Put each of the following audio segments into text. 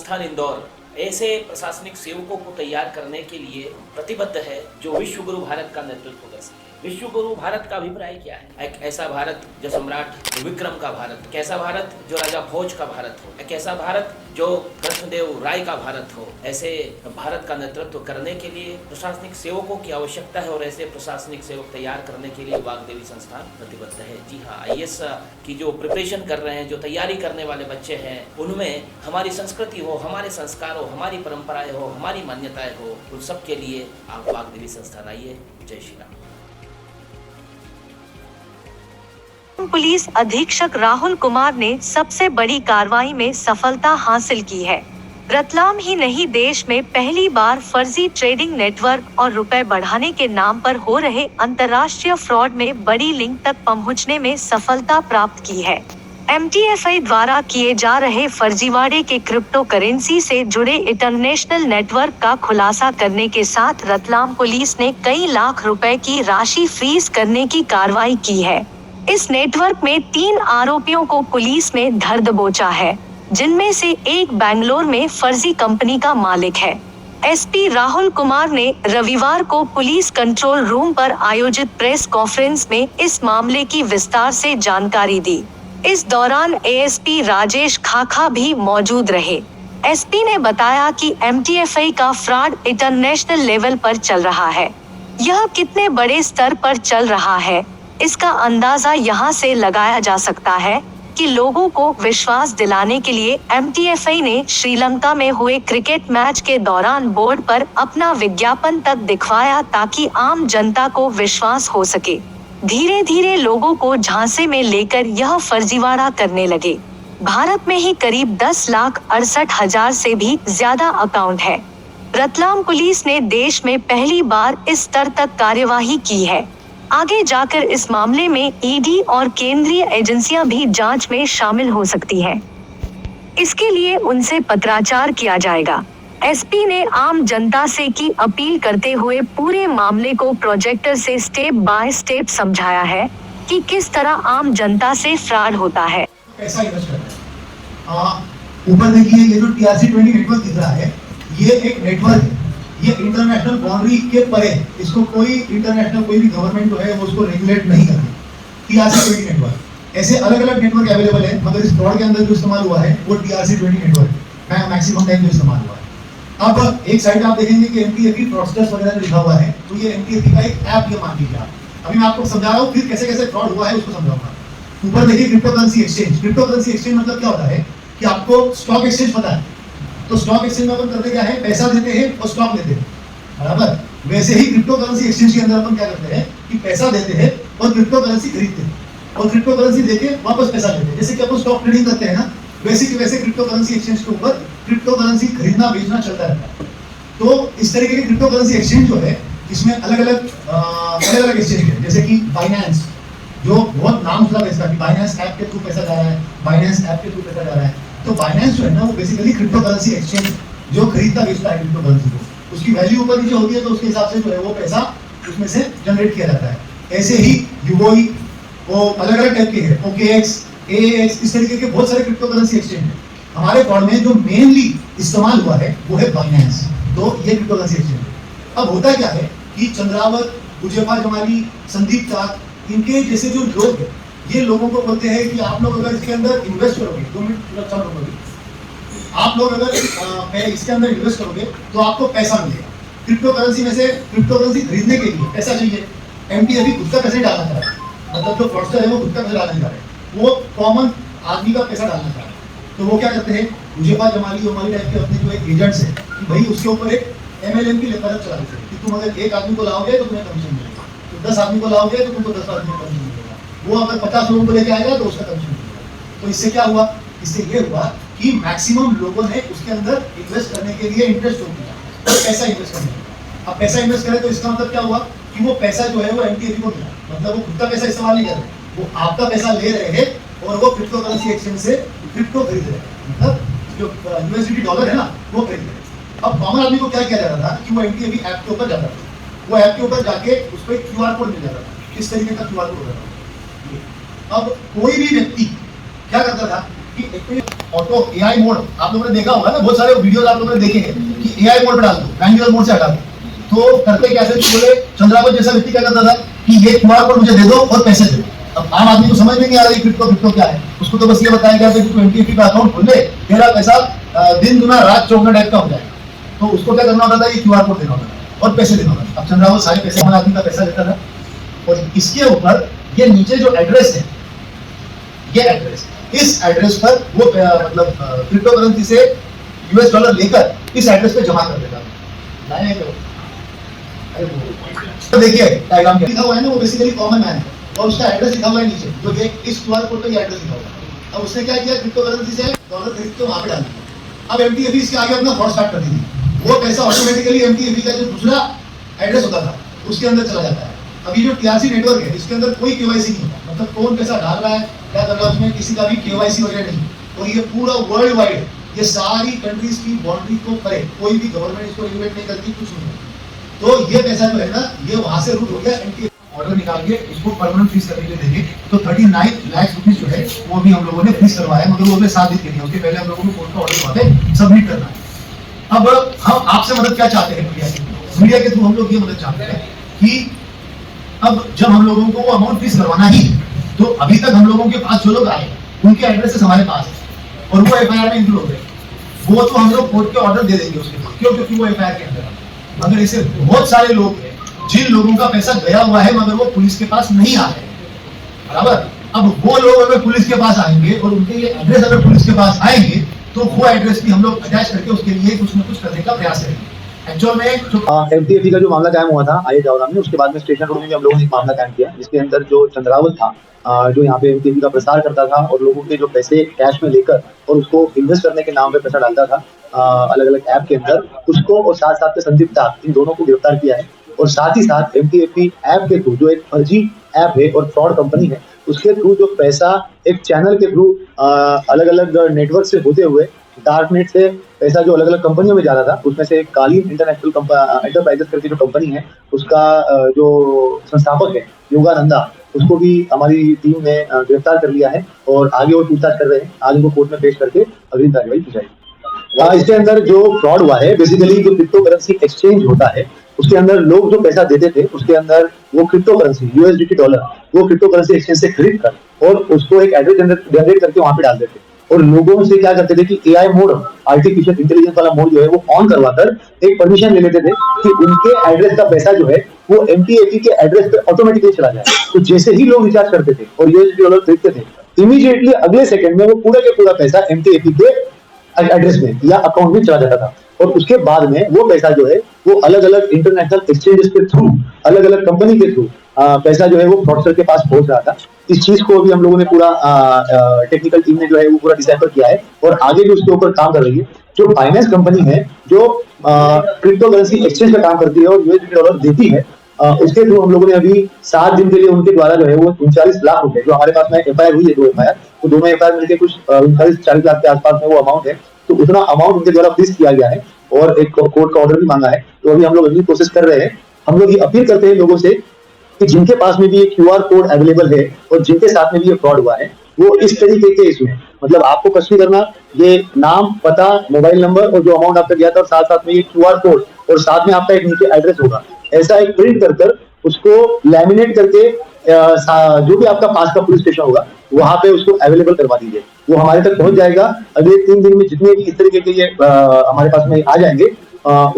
संस्थान इंदौर ऐसे प्रशासनिक सेवकों को तैयार करने के लिए प्रतिबद्ध है जो विश्व गुरु भारत का नेतृत्व कर सके। विश्व गुरु भारत का अभिप्राय क्या है? एक ऐसा भारत जो सम्राट विक्रम का भारत, एक ऐसा भारत जो राजा भोज का भारत हो, एक ऐसा भारत जो कृष्णदेव राय का भारत हो। ऐसे भारत का नेतृत्व करने के लिए प्रशासनिक सेवकों की आवश्यकता है और ऐसे प्रशासनिक सेवक तैयार करने के लिए वाग्देवी संस्थान प्रतिबद्ध है। जी हाँ, आईएएस की जो प्रिपरेशन कर रहे हैं, जो तैयारी करने वाले बच्चे हैं, उनमें हमारी संस्कृति हो, हमारे संस्कार हो, हमारी परंपराएं हो, हमारी मान्यताएं हो, उन सब के लिए आप वाग्देवी संस्थान आइए। जय श्री राम। पुलिस अधीक्षक राहुल कुमार ने सबसे बड़ी कार्रवाई में सफलता हासिल की है। रतलाम ही नहीं, देश में पहली बार फर्जी ट्रेडिंग नेटवर्क और रुपए बढ़ाने के नाम पर हो रहे अंतर्राष्ट्रीय फ्रॉड में बड़ी लिंक तक पहुंचने में सफलता प्राप्त की है। MTFI द्वारा किए जा रहे फर्जीवाड़े के क्रिप्टो करेंसी से जुड़े इंटरनेशनल नेटवर्क का खुलासा करने के साथ रतलाम पुलिस ने कई लाख रुपए की राशि फ्रीज करने की कार्रवाई की है। इस नेटवर्क में 3 आरोपियों को पुलिस ने धर दबोचा है, जिनमें से एक बेंगलोर में फर्जी कंपनी का मालिक है। SP राहुल कुमार ने रविवार को पुलिस कंट्रोल रूम पर आयोजित प्रेस कॉन्फ्रेंस में इस मामले की विस्तार से जानकारी दी। इस दौरान ASP राजेश खाखा भी मौजूद रहे। SP ने बताया कि MTFI का फ्रॉड इंटरनेशनल लेवल पर चल रहा है। यह कितने बड़े स्तर पर चल रहा है, इसका अंदाजा यहाँ से लगाया जा सकता है कि लोगों को विश्वास दिलाने के लिए MTFI ने श्रीलंका में हुए क्रिकेट मैच के दौरान बोर्ड पर अपना विज्ञापन तक दिखवाया ताकि आम जनता को विश्वास हो सके। धीरे धीरे लोगों को झांसे में लेकर यह फर्जीवाड़ा करने लगे। भारत में ही करीब 10,68,000 से भी ज्यादा अकाउंट है। रतलाम पुलिस ने देश में पहली बार इस स्तर तक कार्यवाही की है। आगे जाकर इस मामले में ED और केंद्रीय एजेंसियां भी जांच में शामिल हो सकती हैं। इसके लिए उनसे पत्राचार किया जाएगा। SP ने आम जनता से की अपील करते हुए पूरे मामले को प्रोजेक्टर से स्टेप बाय स्टेप समझाया है कि किस तरह आम जनता से फ्रॉड होता है। पैसा इन्वेस्ट करना है। ऊपर देखिए, ये जो TRC20 नेटवर्क दिख रहा है, ये एक नेटवर्क है। ये इंटरनेशनल बाउंड्री के परे, इसको कोई इंटरनेशनल कोई भी गवर्नमेंट जो है वो उसको रेगुलेट नहीं करती। TRC20 नेटवर्क, ऐसे अलग अलग नेटवर्क अवेलेबल है, मगर इस फ्रॉड के अंदर जो इस्तेमाल हुआ है वो TRC20 नेटवर्क मैक्सिमम टाइम जो इस्तेमाल हुआ है। अब एक साइड आप देखेंगे कि MTFI फ्रॉडस्टर्स वगैरह लिखा हुआ है, तो ये MTFI का एक ऐप ये मान लीजिए आप। अभी मैं आपको समझा रहा हूँ, फिर कैसे कैसे फ्रॉड हुआ है उसको समझाऊंगा। ऊपर देखिए crypto currency exchange. Crypto currency exchange मतलब क्या होता है कि आपको स्टॉक एक्सचेंज पता है, तो स्टॉक एक्सचेंज में अपन करते क्या है, पैसा देते हैं और स्टॉक लेते हैं, बराबर। वैसे ही क्रिप्टो करेंसी एक्सचेंज के अंदर अपन क्या करते हैं कि पैसा देते हैं और क्रिप्टो करेंसी खरीदते हैं, और क्रिप्टो करेंसी देके वापस पैसा लेते हैं। जैसे कि अपन स्टॉक ट्रेडिंग करते हैं ना, वैसे कि वैसे क्रिप्टो करेंसी एक्सचेंज के ऊपर क्रिप्टो करेंसी खरीदना बेचना चलता रहता है। तो इस तरीके की क्रिप्टो करेंसी एक्सचेंज जो है, इसमें अलग अलग एक्सचेंज है। जैसे कि बाइनेंस, जो बहुत नाम सुना है इसका कि बाइनेंस ऐप के थ्रू पैसा जा रहा है, बाइनेंस ऐप के थ्रू पैसा जा रहा है। तो बाइनेंस जो है ना, वो बेसिकली क्रिप्टो करेंसी एक्सचेंज जो खरीदता बेचता है क्रिप्टो करेंसी को, उसकी वैल्यू ऊपर नीचे होती है, तो उसके हिसाब से जो है वो पैसा उसमें से जनरेट किया जाता है। ऐसे ही यूओई, वो अलग अलग टाइप के हैं, OKX, AAX, इस तरीके के बहुत सारे क्रिप्टो करेंसी एक्सचेंज है। हमारे फ्रॉड में जो मेनली इस्तेमाल हुआ है वो है बाइनेंस, तो ये क्रिप्टो करेंसी एक्सचेंज है। अब होता क्या है कि चंद्रावत, हुजैफा जमाली, संदीप चाक, इनके जैसे जो लोग हैं, ये लोगों को बोलते हैं कि आप लोग अगर इसके अंदर इन्वेस्ट करोगे, 2 मिनट आप लोग अगर इसके अंदर इन्वेस्ट करोगे तो आपको पैसा मिलेगा। क्रिप्टो करेंसी में से क्रिप्टो करेंसी खरीदने के लिए पैसा चाहिए। MTFI खुद का पैसा डालना चाह रहा है, मतलब जो फ्रॉडस्टर है वो खुद का पैसा डालना चाह रहा है, वो कॉमन आदमी का पैसा डालना चाह रहा है। तो वो क्या करते हैं, हुजैफा जमाली हमारी टाइप के अपने जो एक एजेंट्स है कि भाई उसके ऊपर एक MLM की लेकर चला देते हैं कि तुम अगर 1 आदमी को लाओगे तो तुम्हें कमीशन मिलेगा, तो 10 आदमी को लाओगे तो तुमको 10 आदमी का कमीशन मिलेगा, वो अगर 50 लोगों को लेके आएगा तो उसका कमीशन मिलेगा। तो इससे क्या हुआ, इससे ये हुआ कि मैक्सिमम लोगों ने उसके अंदर इन्वेस्ट करने के लिए इंटरेस्ट शो किया, तो पैसा इन्वेस्ट करने लगा। अब पैसा इन्वेस्ट करें तो इसका मतलब क्या हुआ कि वो पैसा जो है वो MTFI को मिला, मतलब वो खुद का पैसा इस्तेमाल नहीं कर रहे, वो आपका पैसा ले रहे हैं और वो क्रिप्टो करेंसी एक्सचेंज से क्रिप्टो खरीद रहे हैं, मतलब जो USDT डॉलर है ना वो खरीद रहे हैं। अब कॉमन आदमी को क्या किया जाता था कि वो MTFI ऐप के ऊपर जाता था, वो ऐप के ऊपर जाके उसको एक QR कोड मिल जाता था, किस तरीके का QR कोड होता था। अब कोई भी व्यक्ति क्या करता था कि ऑटो एआई मोड आप लोगों ने देखा होगा ना, बहुत सारे वीडियोस आप लोगों ने देखे हैं कि एआई मोड पे डाल दो, मैनुअल मोड से हटा दो। तो करते कैसे थे, बोले चंद्रावत जैसा व्यक्ति क्या करता था कि ये क्यूआर कोड मुझे दे दो और पैसे दे दो। अब आम आदमी को समझ में नहीं आ रहा है क्रिप्टो क्या है, उसको तो बस ये बताया गया था कि तू एमटीएफई का अकाउंट खोल ले, तेरा पैसा दिन दुना रात चौगुना टाइप का हो जाएगा। तो उसको क्या करना होता था, ये क्यूआर कोड देना होता था और पैसे देना होता था। अब चंद्रावत सारे पैसे आम आदमी का पैसा देता था और इसके ऊपर ये नीचे जो एड्रेस है, ये एड्रेस, इस एड्रेस पर वो मतलब क्रिप्टो करेंसी से यूएस डॉलर लेकर इस एड्रेस पे जमा कर देता है। तो देखिए डायग्राम लिखा हुआ है ना, वो बेसिकली कॉमन मैन है और उसका एड्रेस लिखा हुआ है नीचे, जो ये इस क्यूआर कोड पे ये एड्रेस लिखा हुआ है। अब उसने क्या किया, क्रिप्टो करेंसी से डॉलर खरीद के वहां पे डाल दिया। अब एमटीएफई इसके आगे अपना फ्रॉड स्टार्ट कर दी, वो पैसा ऑटोमेटिकली एमटीएफई का जो दूसरा एड्रेस होता था उसके अंदर चला जाता है। अभी जो टीआरसी नेटवर्क है इसके अंदर कोई केवाईसी नहीं होता, मतलब कौन पैसा डाल रहा है क्या कर रहा है उसमें किसी का भी केवाईसी वगैरह नहीं। और ये पूरा वर्ल्ड वाइड, ये सारी कंट्रीज की बाउंड्री को परे, कोई भी गवर्नमेंट इसको रेगुलेट नहीं करती, कुछ नहीं। तो ये पैसा जो है ना, ये वहां से रूट हो गया एमटीएफई ऑर्डर निकाल के इसको परमानेंट फ्रीज करने के लिए देंगे। तो 39 लाख रुपीस जो है वो भी हम लोगों ने फ्रीज करवाया, मगर वो हमें 7 दिन के लिए, उसके पहले हम लोगों को कोर्ट का ऑर्डर करवाते सबमिट करना है। अब हम आपसे मदद क्या चाहते हैं, मीडिया के थ्रू हम लोग ये मदद चाहते हैं कि अब जब हम लोगों को वो अमाउंट फ्रीज करवाना ही, तो अभी तक हम लोगों के पास जो लोग आए उनके एड्रेसेस हमारे पास है और वो एफआईआर में इंक्लूड हो गए, वो तो हम लोग कोर्ट के ऑर्डर दे देंगे उसके बाद, क्यों, क्योंकि वो एफआईआर के अंदर है। मगर ऐसे बहुत सारे लोग हैं जिन लोगों का पैसा गया हुआ है मगर वो पुलिस के पास नहीं आ रहे, बराबर। अब वो लोग अगर पुलिस के पास आएंगे और उनके ये एड्रेस अगर पुलिस के पास आएंगे तो वो एड्रेस भी हम लोग अटैच करके उसके लिए कुछ न कुछ करने का प्रयास करेंगे। एक्चुअल में एमटीएफई का जो मामला कायम हुआ था आईए जावरा में, उसके बाद में स्टेशन रोड में भी हम लोगों ने एक मामला कायम किया, जिसके अंदर जो चंद्रावत था, जो यहाँ पे एमटीएफई का प्रसार करता था और लोगों के जो पैसे कैश में लेकर और उसको इन्वेस्ट करने के नाम पे पैसा डालता था अलग अलग ऐप के अंदर, उसको और साथ साथ संदिग्ध था, इन दोनों को गिरफ्तार किया है। और साथ ही साथ एमटीएफई ऐप के थ्रू, जो एक फर्जी ऐप है और फ्रॉड कंपनी है, उसके थ्रू जो पैसा एक चैनल के थ्रू अलग अलग नेटवर्क से होते हुए डार्कनेट से पैसा जो अलग अलग कंपनियों में जा रहा था, उसमें से एक कालीन इंटरनेशनल एंटरप्राइजेस करके जो कंपनी है, उसका जो संस्थापक है योगानंदा, उसको भी हमारी टीम ने गिरफ्तार कर लिया है और आगे वो पूछताछ कर रहे हैं। आज उनको कोर्ट में पेश करके अगली कार्रवाई की जाएगी। इसके अंदर जो फ्रॉड हुआ है, बेसिकली जो क्रिप्टो करेंसी एक्सचेंज होता है, उसके अंदर लोग जो पैसा देते थे उसके अंदर वो क्रिप्टो करेंसी यूएसडीटी डॉलर, वो क्रिप्टो करेंसी एक्सचेंज से खरीद कर और उसको एक एड्रेस जनरेट करके वहां पे डाल देते और लोगों से क्या करते थे कि एआई मोड, आर्टिफिशियल इंटेलिजेंस वाला मोड जो है वो ऑन करवाकर एक परमिशन ले लेते थे कि उनके एड्रेस का पैसा जो है वो एमटीएफई के एड्रेस पे ऑटोमेटिकली चला जाए। तो जैसे ही लोग रिचार्ज करते थे और यूएसडीटी डॉलर खरीदते थे, इमीडिएटली अगले सेकंड में वो पूरा के पूरा पैसा एमटीएफई के एड्रेस में या अकाउंट में चला जाता था। और उसके बाद में वो पैसा जो है वो अलग अलग इंटरनेशनल एक्सचेंजेस के थ्रू, अलग अलग कंपनी के थ्रू पैसा जो है वो फ्रॉडस्टर के पास पहुंच रहा था। इस चीज को भी हम लोगों ने पूरा टेक्निकल टीम ने जो है वो पूरा डिसाइफर किया है और आगे भी उसके ऊपर काम कर रही है। जो फाइनेंस कंपनी है जो क्रिप्टो करेंसी एक्सचेंज का काम करती है और यूएसडी डॉलर देती है, उसके थ्रू हम लोगों ने अभी 7 दिन के लिए उनके द्वारा जो है वो 39 लाख रुपए, जो हमारे पास में एफआईआर हुई है 2 एफआईआर, तो दोनों एफआईआर मिलकर कुछ 39-40 लाख के आसपास में वो अमाउंट है, तो उतना अमाउंट उनके द्वारा फ्रीज किया गया है और एक कोर्ट का ऑर्डर भी मांगा है। तो अभी हम लोग अगली प्रोसेस कर रहे हैं। हम लोग ये अपील करते हैं लोगों से कि जिनके पास में भी ये क्यूआर कोड अवेलेबल है और जिनके साथ में भी ये फ्रॉड हुआ है, वो इस तरीके के इसमें मतलब आपको कुछ नहीं करना, ये नाम, पता, मोबाइल नंबर और जो अमाउंट आपका गया था और साथ साथ में ये क्यूआर कोड और साथ में आपका एक नीचे एड्रेस होगा, ऐसा एक प्रिंट कर उसको लैमिनेट करके जो भी आपका पास का पुलिस स्टेशन होगा वहां पे उसको अवेलेबल करवा दीजिए। वो हमारे तक पहुंच जाएगा। अगले 3 दिन में जितने भी इस तरीके के ये हमारे पास में आ जाएंगे,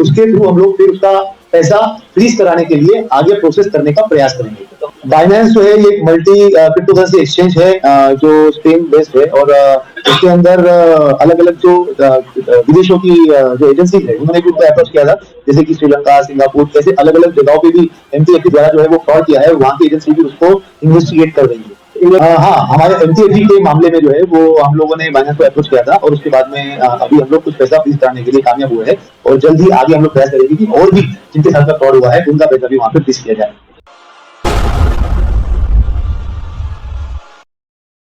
उसके थ्रू हम लोग फिर उसका पैसा फ्रीज कराने के लिए आगे प्रोसेस करने का प्रयास करेंगे। बाइनेंस जो है ये एक मल्टी क्रिप्टो करेंसी एक्सचेंज है जो स्पेन बेस्ड है और इसके अंदर अलग अलग जो विदेशों की जो एजेंसी है उन्होंने भी उनको अप्रोच किया था, जैसे कि श्रीलंका, सिंगापुर, ऐसे अलग अलग जगहों पे भी एमटीएफई द्वारा जो है वो फ्रॉड किया है, वहाँ की एजेंसी भी उसको इन्वेस्टिगेट कर रही है। हाँ, हमारे एमटीएफई के मामले में जो है वो हम लोगों ने बाइनेंस को अप्रोच किया था और उसके बाद में अभी हम लोग कुछ पैसा फ्रीज कराने के लिए कामयाब हुए हैं और जल्द ही आगे हम लोग प्रयास करेंगे कि और भी जिनके साथ में फ्रॉड हुआ है उनका पैसा भी वहाँ पे फ्रीज किया जाए।